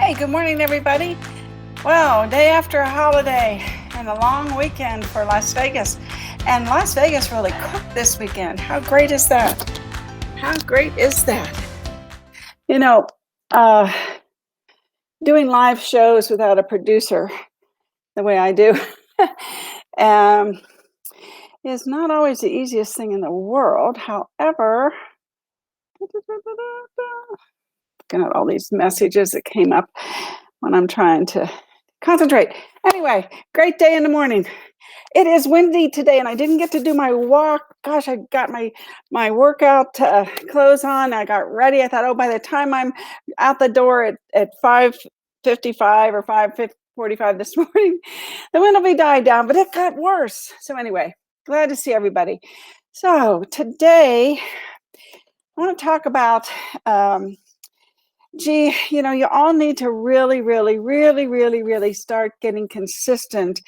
Hey, good morning, everybody. Well, day after a holiday and a long weekend for Las Vegas. And Las Vegas really cooked this weekend. How great is that? How great is that? You know, uh, doing live shows without a producer the way I do um, is not always the easiest thing in the world. However, looking at all these messages that came up when I'm trying to concentrate. Anyway, great day in the morning. It is windy today, and I didn't get to do my walk. Gosh, I got my workout clothes on. I got ready. I thought, oh, by the time I'm out the door at 5:55 or 5:45 this morning, the wind will be died down. But it got worse. So anyway, glad to see everybody. So today, I want to talk about. You all need to really start getting consistent.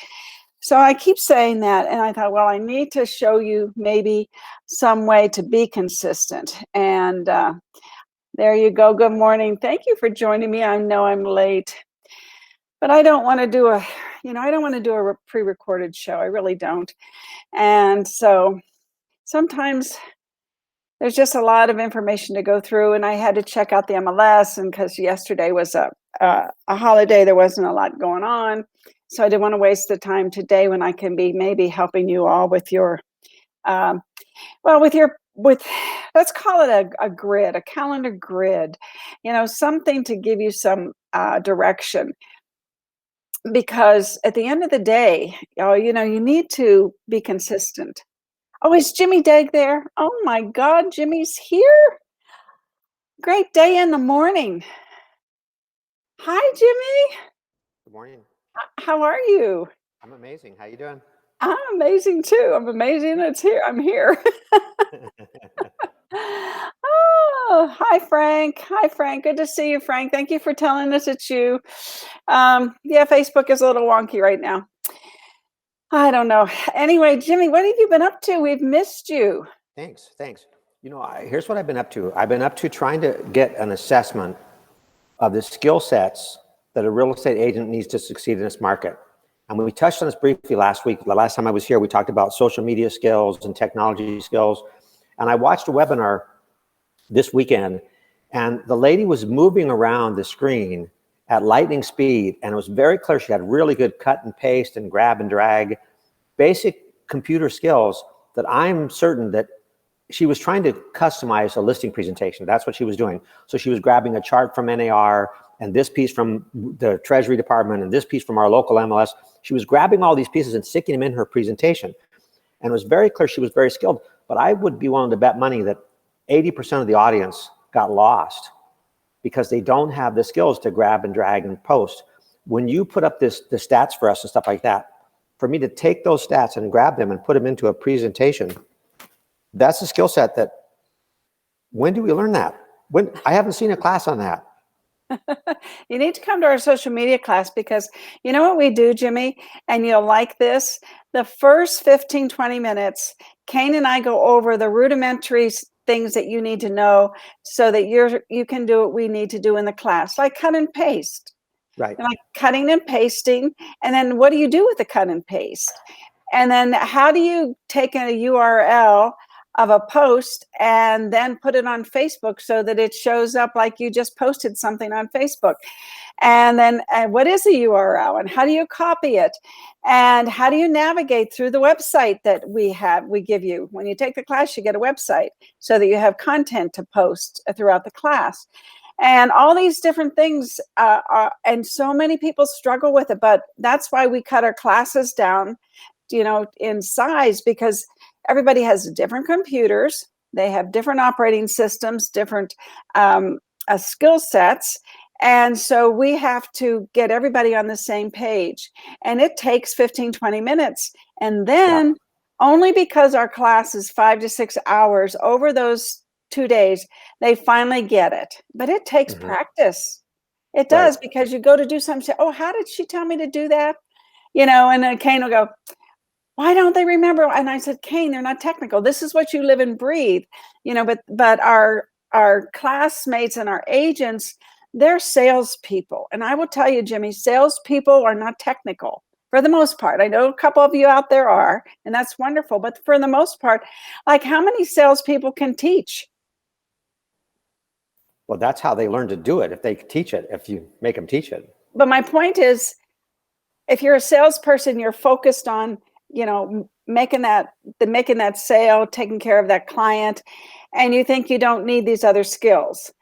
So I keep saying that, and I thought, well, I need to show you maybe some way to be consistent. And there you go. Good morning. Thank you for joining me. I know I'm late, but I don't want to do a pre-recorded show. I really don't. And so sometimes there's just a lot of information to go through, and I had to check out the MLS, and because yesterday was a holiday, there wasn't a lot going on, so I didn't want to waste the time today when I can be maybe helping you all with your, with let's call it a grid, a calendar grid, something to give you some direction. Because at the end of the day, you need to be consistent. Oh, is Jimmy Dague there? Oh my God, Jimmy's here. Great day in the morning. Hi, Jimmy. Good morning. How are you? I'm amazing. How you doing? I'm amazing too. I'm amazing. I'm here. Oh, hi, Frank. Hi, Frank. Good to see you, Frank. Thank you for telling us it's you. Yeah, Facebook is a little wonky right now. I don't know. Anyway, Jimmy, what have you been up to? We've missed you. Thanks. Here's what I've been up to. I've been up to trying to get an assessment of the skill sets that a real estate agent needs to succeed in this market. And we touched on this briefly last week. The last time I was here, we talked about social media skills and technology skills. And I watched a webinar this weekend, and the lady was moving around the screen at lightning speed, and it was very clear she had really good cut and paste and grab and drag, basic computer skills that I'm certain that she was trying to customize a listing presentation. That's what she was doing. So she was grabbing a chart from NAR and this piece from the Treasury Department and this piece from our local MLS. She was grabbing all these pieces and sticking them in her presentation. And it was very clear she was very skilled, but I would be willing to bet money that 80% of the audience got lost because they don't have the skills to grab and drag and post. When you put up the stats for us and stuff like that, for me to take those stats and grab them and put them into a presentation, that's a skill set that, when do we learn that? I haven't seen a class on that. You need to come to our social media class, because you know what we do, Jimmy, and you'll like this. The first 15, 20 minutes, Kane and I go over the rudimentary things that you need to know so that you can do what we need to do in the class, like cut and paste. Right. Like cutting and pasting. And then what do you do with the cut and paste? And then how do you take a URL of a post and then put it on Facebook so that it shows up like you just posted something on Facebook? And then what is a URL, and how do you copy it? And how do you navigate through the website that we give you? When you take the class, you get a website so that you have content to post throughout the class. And all these different things and so many people struggle with it, but that's why we cut our classes down, in size, because everybody has different computers. They have different operating systems, different skill sets. And so we have to get everybody on the same page. And it takes 15, 20 minutes. And then only because our class is 5 to 6 hours over those 2 days, they finally get it. But it takes practice. It does, because you go to do something, say, oh, how did she tell me to do that? And then Kane will go, why don't they remember? And I said, Kane, they're not technical. This is what you live and breathe, but our classmates and our agents, they're salespeople. And I will tell you, Jimmy, salespeople are not technical for the most part. I know a couple of you out there are, and that's wonderful. But for the most part, like, how many salespeople can teach? Well, that's how they learn to do it. If they teach it, if you make them teach it. But my point is, if you're a salesperson, you're focused on, making that sale, taking care of that client, and you think you don't need these other skills.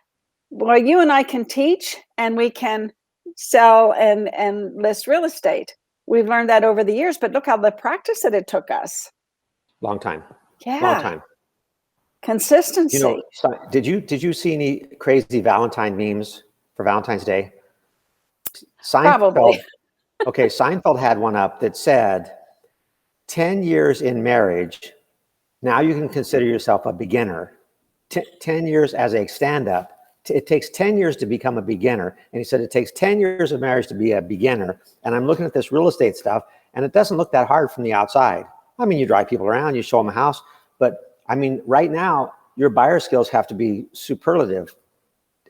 Well, you and I can teach, and we can sell and list real estate. We've learned that over the years, but look how the practice that it took us. Long time. Yeah. Long time. Consistency. Did you see any crazy Valentine memes for Valentine's Day? Probably. Okay, Seinfeld had one up that said, 10 years in marriage, now you can consider yourself a beginner. 10 years as a stand-up, it takes 10 years to become a beginner. And he said it takes 10 years of marriage to be a beginner. And I'm looking at this real estate stuff, and it doesn't look that hard from the outside. I mean, you drive people around, you show them a house, but I mean, right now, your buyer skills have to be superlative.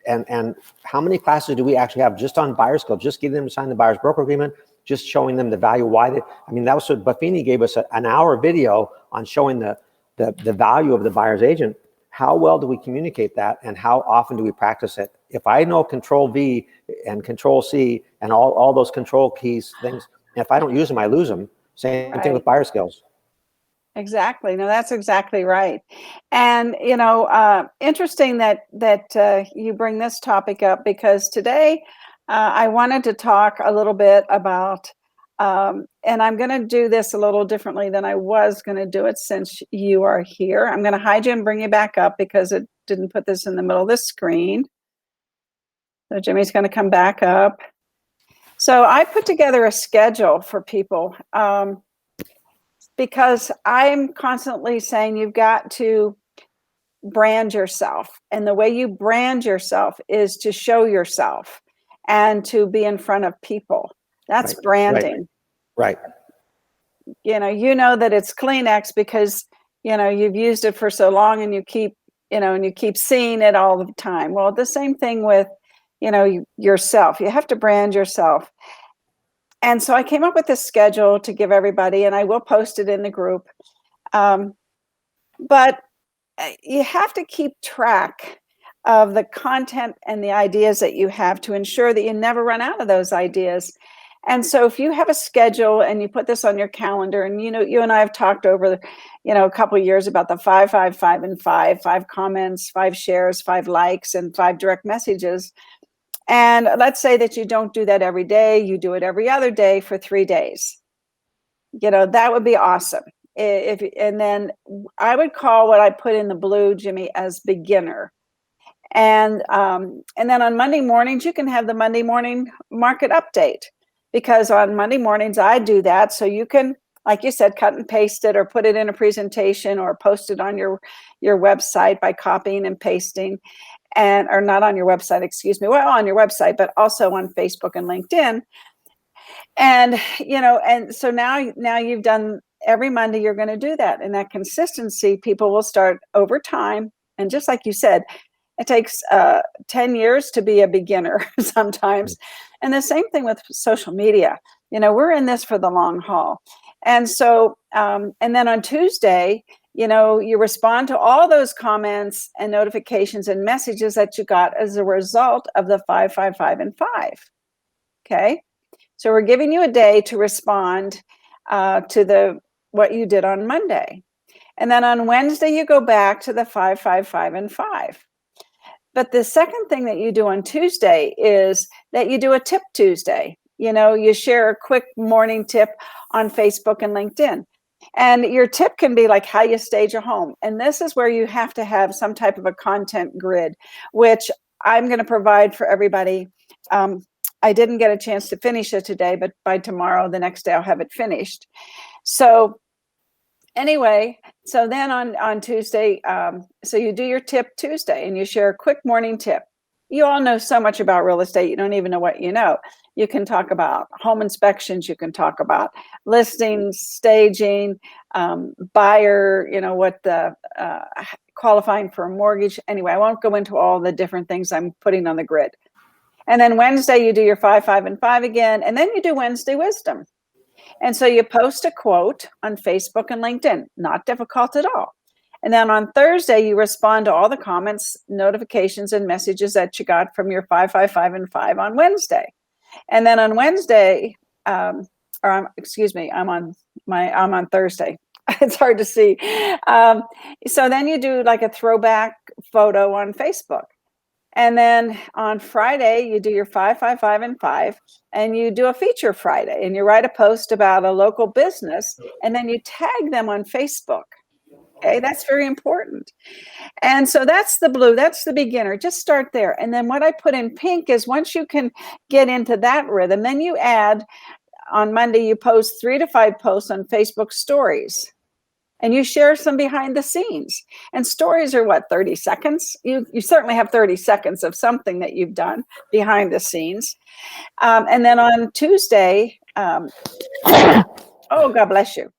And how many classes do we actually have just on buyer skills, just getting them to sign the buyer's broker agreement, just showing them the value, that was what Buffini gave us an hour video on showing the value of the buyer's agent. How well do we communicate that, and how often do we practice it? If I know Control V and Control C and all those control keys things, and if I don't use them, I lose them. Same thing with buyer skills. Exactly. No, that's exactly right. And, interesting that you bring this topic up, because today I wanted to talk a little bit about, and I'm going to do this a little differently than I was going to do it since you are here. I'm going to hide you and bring you back up because it didn't put this in the middle of the screen. So Jimmy's going to come back up. So I put together a schedule for people. Because I'm constantly saying you've got to brand yourself. And the way you brand yourself is to show yourself and to be in front of people. That's right. Branding. Right. You know that it's Kleenex because, you've used it for so long, and you keep seeing it all the time. Well, the same thing with, yourself. You have to brand yourself. And so I came up with this schedule to give everybody, and I will post it in the group. But you have to keep track of the content and the ideas that you have to ensure that you never run out of those ideas. And so if you have a schedule and you put this on your calendar, and you and I have talked over a couple of years about the 5, 5, 5, and 5 comments, 5 shares, 5 likes, and 5 direct messages. And let's say that you don't do that every day, you do it every other day for 3 days. That would be awesome. And then I would call what I put in the blue, Jimmy, as beginner. And then on Monday mornings, you can have the Monday morning market update, because on Monday mornings I do that. So you can, like you said, cut and paste it, or put it in a presentation, or post it on your website by copying and pasting. Or not on your website, excuse me. Well, on your website, but also on Facebook and LinkedIn. And, and so now you've done every Monday, you're going to do that. And that consistency, people will start over time. And just like you said, it takes 10 years to be a beginner sometimes. And the same thing with social media. We're in this for the long haul. And so, and then on Tuesday, you respond to all those comments and notifications and messages that you got as a result of the 5, 5, 5, and 5. Okay. So we're giving you a day to respond to what you did on Monday. And then on Wednesday, you go back to the 5, 5, 5, and 5. But the second thing that you do on Tuesday is that you do a tip Tuesday. You share a quick morning tip on Facebook and LinkedIn. And your tip can be like how you stage a home. And this is where you have to have some type of a content grid, which I'm going to provide for everybody. I didn't get a chance to finish it today, but by tomorrow, the next day, I'll have it finished. So anyway, so then on Tuesday, so you do your tip Tuesday, and you share a quick morning tip. You all know so much about real estate, you don't even know what you know. You can talk about home inspections, you can talk about listings, staging, buyer, what the qualifying for a mortgage. Anyway, I won't go into all the different things I'm putting on the grid. And then Wednesday, you do your 5, 5, and 5 again. And then you do Wednesday wisdom. And so you post a quote on Facebook and LinkedIn, not difficult at all. And then on Thursday, you respond to all the comments, notifications, and messages that you got from your 5, 5, 5, and 5 on Wednesday. And then on Wednesday, excuse me, I'm on Thursday. It's hard to see. So then you do like a throwback photo on Facebook. And then on Friday, you do your 5, 5, 5, and 5, and you do a feature Friday, and you write a post about a local business, and then you tag them on Facebook. Okay, that's very important. And so that's the blue, that's the beginner. Just start there. And then what I put in pink is once you can get into that rhythm, then you add on Monday, you post 3 to 5 posts on Facebook stories. And you share some behind the scenes. And stories are what, 30 seconds? You certainly have 30 seconds of something that you've done behind the scenes. And then on Tuesday, oh, God bless you.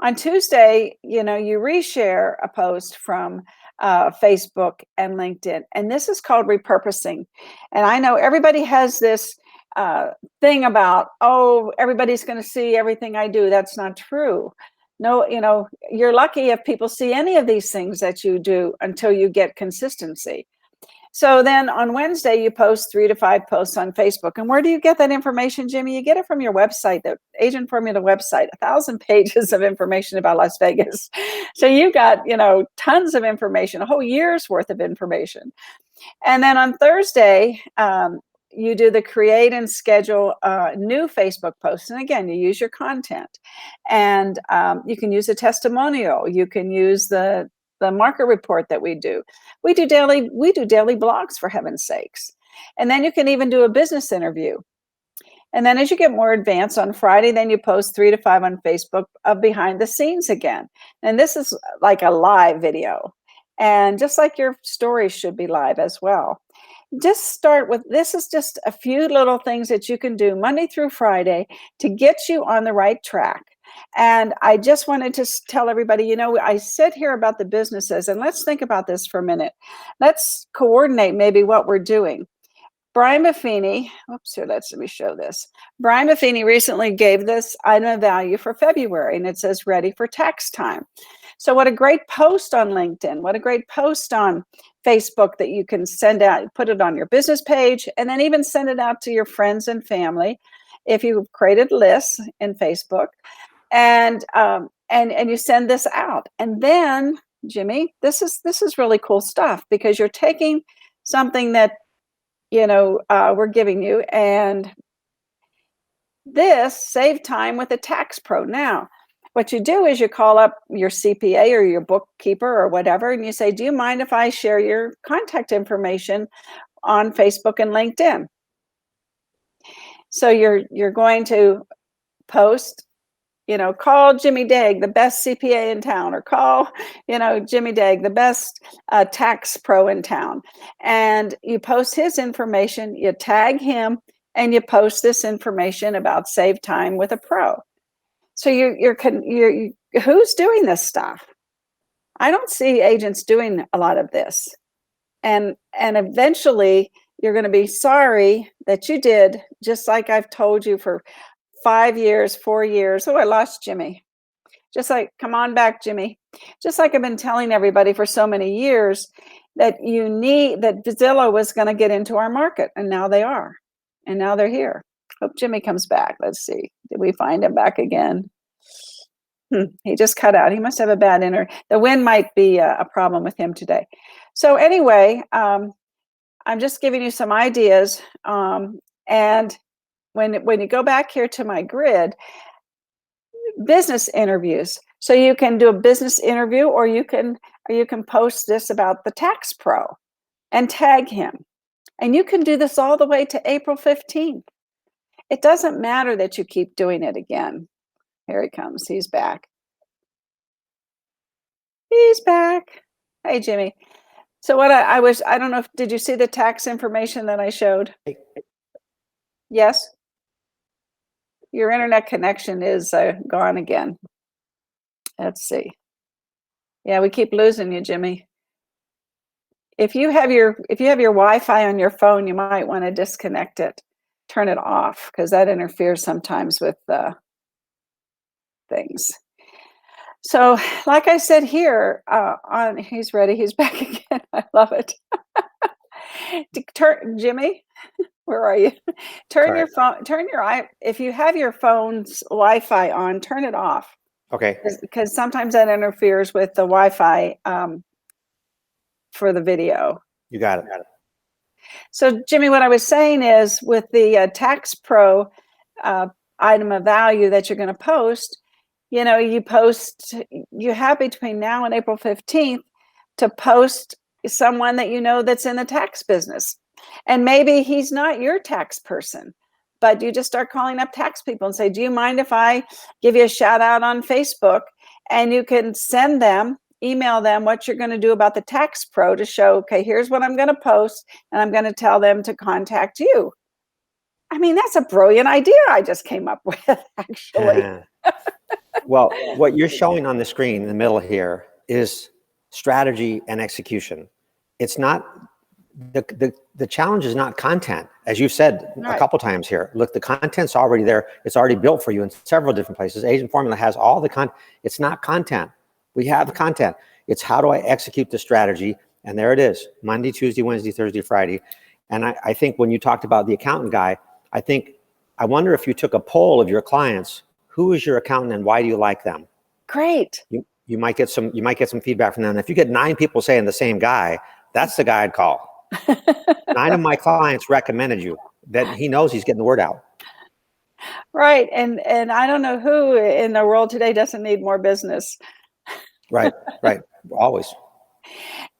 On Tuesday, you reshare a post from Facebook and LinkedIn. And this is called repurposing. And I know everybody has this thing about, oh, everybody's going to see everything I do. That's not true. No, you're lucky if people see any of these things that you do until you get consistency. So then on Wednesday, you post 3 to 5 posts on Facebook. And where do you get that information, Jimmy? You get it from your website, the Agent Formula website, 1,000 pages of information about Las Vegas. So you've got, tons of information, a whole year's worth of information. And then on Thursday, you do the create and schedule new Facebook posts. And again, you use your content. And you can use a testimonial. You can use the market report that we do. We do daily blogs, for heaven's sakes. And then you can even do a business interview. And then as you get more advanced on Friday, then you post 3 to 5 on Facebook of behind the scenes again. And this is like a live video. And just like your stories should be live as well. Just start with, this is just a few little things that you can do Monday through Friday to get you on the right track. And I just wanted to tell everybody, I said here about the businesses, and let's think about this for a minute. Let's coordinate maybe what we're doing. Brian Buffini, let me show this. Brian Buffini recently gave this item of value for February, and it says ready for tax time. So what a great post on LinkedIn, what a great post on Facebook that you can send out, put it on your business page, and then even send it out to your friends and family if you've created lists in Facebook. And you send this out. And then, Jimmy, this is really cool stuff, because you're taking something that we're giving you, and this save time with a tax pro. Now, what you do is you call up your CPA or your bookkeeper or whatever, and you say, do you mind if I share your contact information on Facebook and LinkedIn? So you're going to post, call Jimmy Dague, the best CPA in town, or call, Jimmy Dague, the best tax pro in town. And you post his information, you tag him, and you post this information about save time with a pro. So you're who's doing this stuff? I don't see agents doing a lot of this. And eventually you're going to be sorry that you did, just like I've told you for 5 years, 4 years. Oh, I lost Jimmy. Just like, come on back, Jimmy. Just like I've been telling everybody for so many years that that Zillow was going to get into our market. And now they are. And now they're here. Hope Jimmy comes back. Let's see. Did we find him back again? He just cut out. He must have a bad the wind might be a problem with him today. So anyway, I'm just giving you some ideas. And when you go back here to my grid, business interviews. So you can do a business interview, or you can post this about the tax pro and tag him. And you can do this all the way to April 15th. It doesn't matter that you keep doing it again. Here he comes. He's back. He's back. Hey, Jimmy. So what I don't know, did you see the tax information that I showed? Yes? Your internet connection is gone again. Let's see. Yeah, we keep losing you, Jimmy. if you have your Wi-Fi on your phone, you might want to disconnect it, turn it off, because that interferes sometimes with things. So, like I said here, he's ready. He's back again. I love it. Jimmy, where are you? Turn Sorry. your phone. If you have your phone's Wi-Fi on, turn it off. Okay. Because sometimes that interferes with the Wi-Fi for the video. You got it. So, Jimmy, what I was saying is with the Tax Pro item of value that you're going to post, you have between now and April 15th to post someone that you know that's in the tax business. And maybe he's not your tax person, but you just start calling up tax people and say, do you mind if I give you a shout out on Facebook? And you can email them what you're going to do about the Tax Pro to show, okay, here's what I'm going to post, and I'm going to tell them to contact you. I mean, that's a brilliant idea I just came up with, actually. Well, what you're showing on the screen in the middle here is strategy and execution. It's not, the challenge is not content, as you've said a couple times here. Look, the content's already there. It's already built for you in several different places. Agent Formula has all the content. It's not content. We have the content. It's how do I execute the strategy? And there it is, Monday, Tuesday, Wednesday, Thursday, Friday. And I think when you talked about the accountant guy, I wonder if you took a poll of your clients, who is your accountant and why do you like them? Great. You might get some feedback from them. And if you get 9 people saying the same guy, that's the guy I'd call. 9 of my clients recommended you, that he knows he's getting the word out. Right. And I don't know who in the world today doesn't need more business. Right. Always.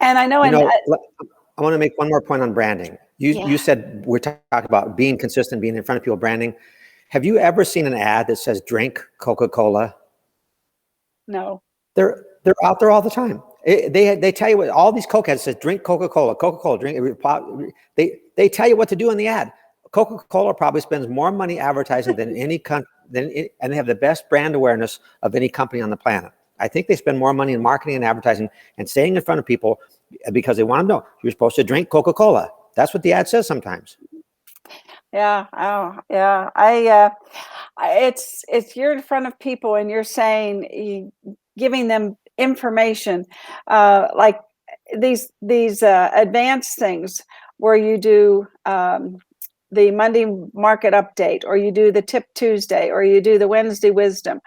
And I know, I want to make one more point on branding. You said we're talking about being consistent, being in front of people, branding. Have you ever seen an ad that says drink Coca-Cola? No. They're out there all the time. They tell you what, all these Coke ads says drink Coca-Cola, drink. They tell you what to do in the ad. Coca-Cola probably spends more money advertising than any and they have the best brand awareness of any company on the planet. I think they spend more money in marketing and advertising and staying in front of people because they want to know you're supposed to drink Coca-Cola. That's what the ad says sometimes. Yeah. Oh, yeah. It's you're in front of people and you're saying, giving them information, like these advanced things where you do the Monday market update, or you do the tip Tuesday, or you do the Wednesday wisdom,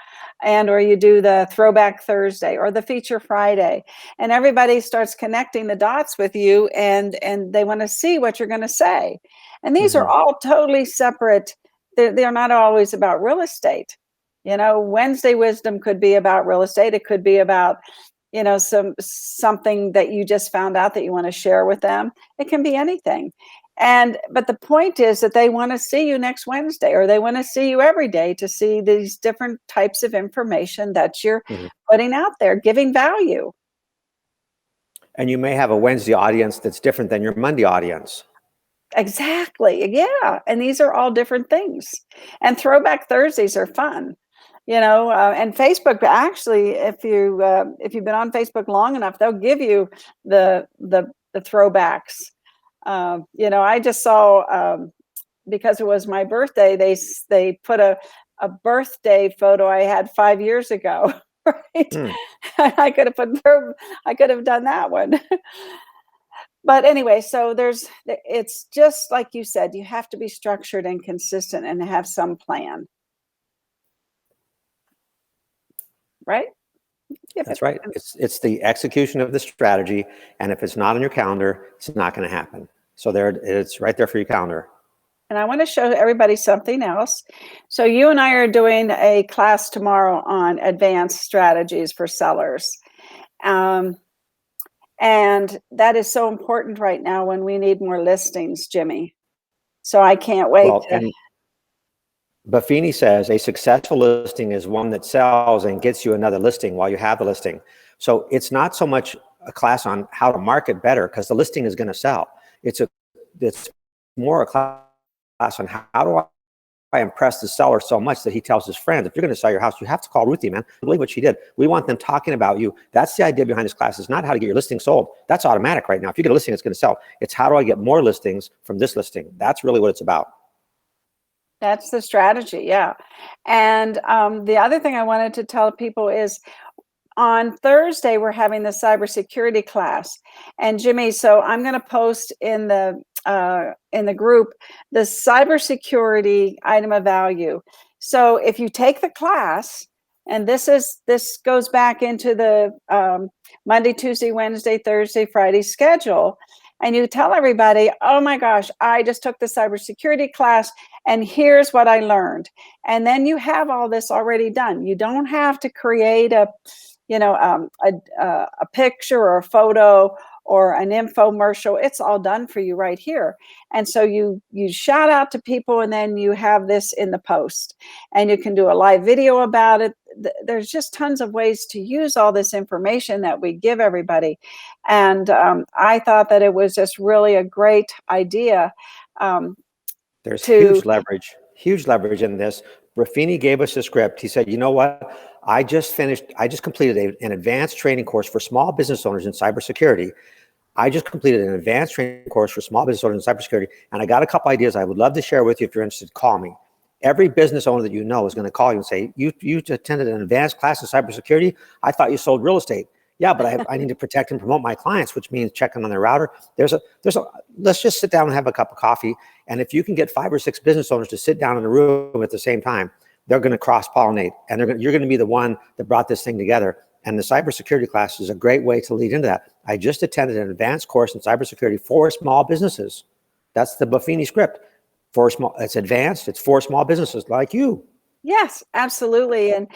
or you do the throwback Thursday or the feature Friday, and everybody starts connecting the dots with you, and they want to see what you're going to say. And these are all totally separate. They're not always about real estate. Wednesday wisdom could be about real estate. It could be about, something that you just found out that you want to share with them. It can be anything. But the point is that they want to see you next Wednesday, or they want to see you every day to see these different types of information that you're putting out there, giving value. And you may have a Wednesday audience that's different than your Monday audience. Exactly. Yeah. And these are all different things. And throwback Thursdays are fun, and Facebook, actually, if you've been on Facebook long enough, they'll give you the throwbacks. I just saw, because it was my birthday, they put a birthday photo I had 5 years ago. Right. I could have done that one. But anyway, so it's just like you said, you have to be structured and consistent and have some plan. Right? That's right. It's the execution of the strategy. And if it's not on your calendar, it's not going to happen. So it's right there for your calendar. And I want to show everybody something else. So you and I are doing a class tomorrow on advanced strategies for sellers. And that is so important right now when we need more listings, Jimmy. So I can't wait. And Buffini says a successful listing is one that sells and gets you another listing while you have the listing. So it's not so much a class on how to market better, because the listing is going to sell. It's more a class on how do I impressed the seller so much that he tells his friends, if you're going to sell your house, you have to call Ruthie, man. Believe what she did. We want them talking about you. That's the idea behind this class. It's not how to get your listing sold. That's automatic right now. If you get a listing, it's going to sell. It's how do I get more listings from this listing? That's really what it's about. That's the strategy, yeah. And the other thing I wanted to tell people is on Thursday, we're having the cybersecurity class. And Jimmy, so I'm going to post in the group the cybersecurity item of value. So if you take the class, and this goes back into the Monday, Tuesday, Wednesday, Thursday, Friday schedule, and you tell everybody, oh my gosh, I just took the cybersecurity class and here's what I learned. And then you have all this already done. You don't have to create a picture or a photo or an infomercial. It's all done for you right here. And so you shout out to people, and then you have this in the post, and you can do a live video about it. There's just tons of ways to use all this information that we give everybody. And I thought that it was just really a great idea. There's huge leverage in this. Ruffini gave us a script. He said, you know what? I just completed an advanced training course for small business owners in cybersecurity. I just completed an advanced training course for small business owners in cybersecurity, and I got a couple ideas I would love to share with you. If you're interested, call me. Every business owner that you know is going to call you and say, you attended an advanced class in cybersecurity. I thought you sold real estate. Yeah, but I need to protect and promote my clients, which means checking on their router. Let's just sit down and have a cup of coffee. And if you can get 5 or 6 business owners to sit down in a room at the same time, they're going to cross-pollinate, and you're going to be the one that brought this thing together. And the cybersecurity class is a great way to lead into that. I just attended an advanced course in cybersecurity for small businesses. That's the Buffini script. It's advanced. It's for small businesses like you. Yes, absolutely. And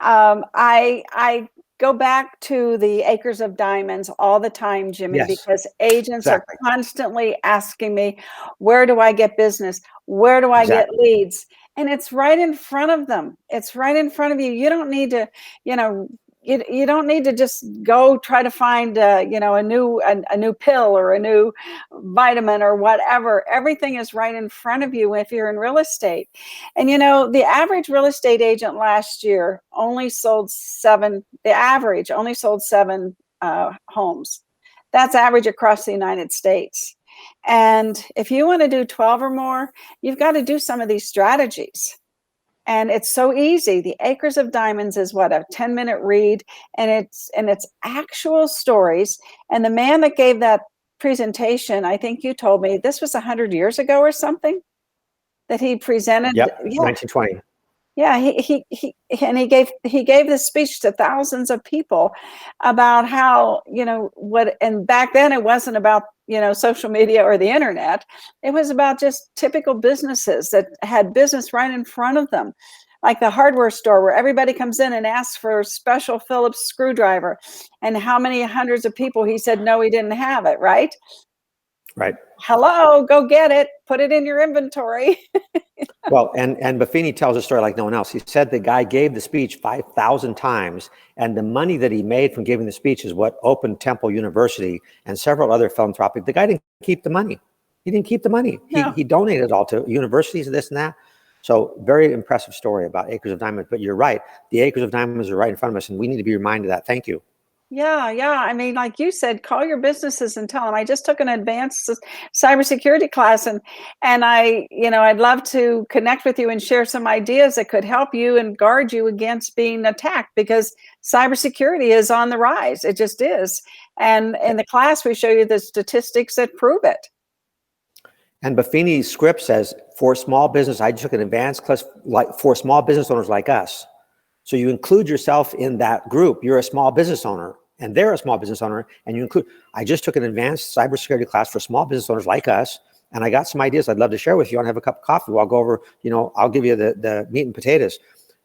I go back to the Acres of Diamonds all the time, Jimmy, Yes, because agents exactly. are constantly asking me, where do I get business? Where do I get leads? And it's right in front of them. It's right in front of you. You don't need to, you don't need to just go try to find, a new pill or a new vitamin or whatever. Everything is right in front of you if you're in real estate. And, the average real estate agent last year only sold 7 homes. That's average across the United States. And if you want to do 12 or more, you've got to do some of these strategies. And it's so easy. The Acres of Diamonds is a 10-minute read, and it's actual stories. And the man that gave that presentation, I think you told me this was 100 years ago or something that he presented. Yep, 1920. Yeah, he gave this speech to thousands of people about how, and back then it wasn't about, social media or the internet. It was about just typical businesses that had business right in front of them, like the hardware store where everybody comes in and asks for a special Phillips screwdriver, and how many hundreds of people he said no, he didn't have it, right? Right. Hello, go get it, put it in your inventory. Well, and Buffini tells a story like no one else. He said the guy gave the speech 5,000 times, and the money that he made from giving the speech is what opened Temple University and several other philanthropic. The guy didn't keep the money. He didn't keep the money. No. He donated it all to universities and this and that. So very impressive story about Acres of Diamonds. But you're right. The Acres of Diamonds are right in front of us, and we need to be reminded of that. Thank you. Yeah. I mean, like you said, call your businesses and tell them. I just took an advanced cybersecurity class, and I'd love to connect with you and share some ideas that could help you and guard you against being attacked, because cybersecurity is on the rise. It just is. And in the class, we show you the statistics that prove it. And Buffini's script says, for small business, I took an advanced class for small business owners like us. So you include yourself in that group. You're a small business owner, and they're a small business owner, and you include, I just took an advanced cybersecurity class for small business owners like us, and I got some ideas I'd love to share with you. I want to have a cup of coffee. I'll go over, I'll give you the meat and potatoes.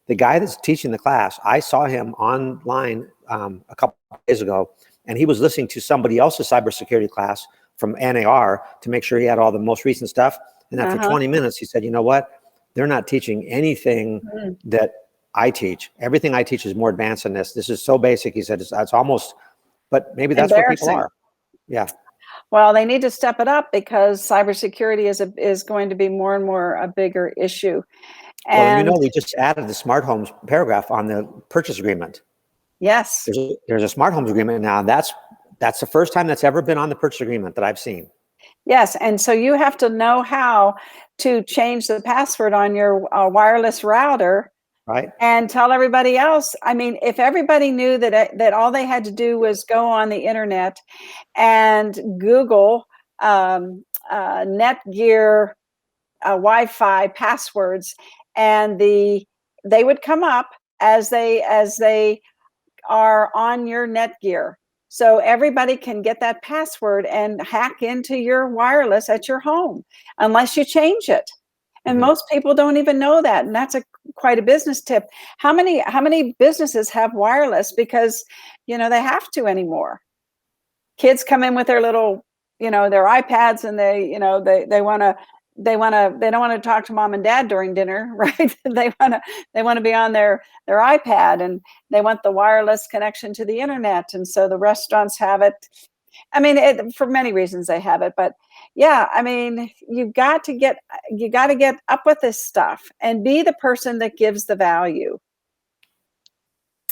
The guy that's teaching the class, I saw him online a couple of days ago, and he was listening to somebody else's cybersecurity class from NAR to make sure he had all the most recent stuff. And after 20 minutes, he said, you know what? They're not teaching anything that I teach. Everything I teach is more advanced than this. This is so basic. He said, it's almost, but maybe that's where people are. Yeah. Well, they need to step it up because cybersecurity is going to be more and more a bigger issue. Well, and And we just added the smart homes paragraph on the purchase agreement. yes, There's a smart homes agreement now. That's the first time that's ever been on the purchase agreement that I've seen. yes. And so you have to know how to change the password on your wireless router Right? and tell everybody else. I mean, if everybody knew that all they had to do was go on the internet and Google Netgear Wi-Fi passwords, and they would come up as they are on your Netgear. So everybody can get that password and hack into your wireless at your home unless you change it. And Mhm. most people don't even know that. And that's quite a business tip. How many businesses have wireless because they have to anymore? Kids come in with their little, their iPads, and they don't want to talk to mom and dad during dinner, right? They want to be on their iPad, and they want the wireless connection to the internet. And so the restaurants have it. I mean, for many reasons they have it, but yeah, I mean, you got to get up with this stuff and be the person that gives the value.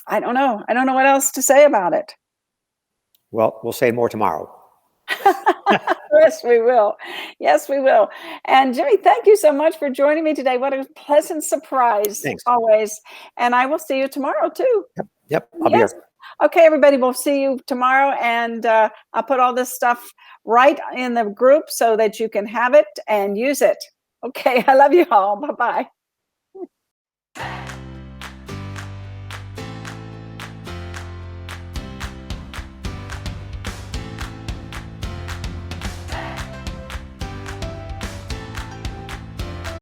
I don't know what else to say about it. Well, we'll say more tomorrow. Yes, we will. Yes, we will. And Jimmy, thank you so much for joining me today. What a pleasant surprise Thanks. always. And I will see you tomorrow too. Yep. I'll be Yes. here. Okay, everybody, we'll see you tomorrow. And I'll put all this stuff right in the group so that you can have it and use it. Okay, I love you all. Bye-bye.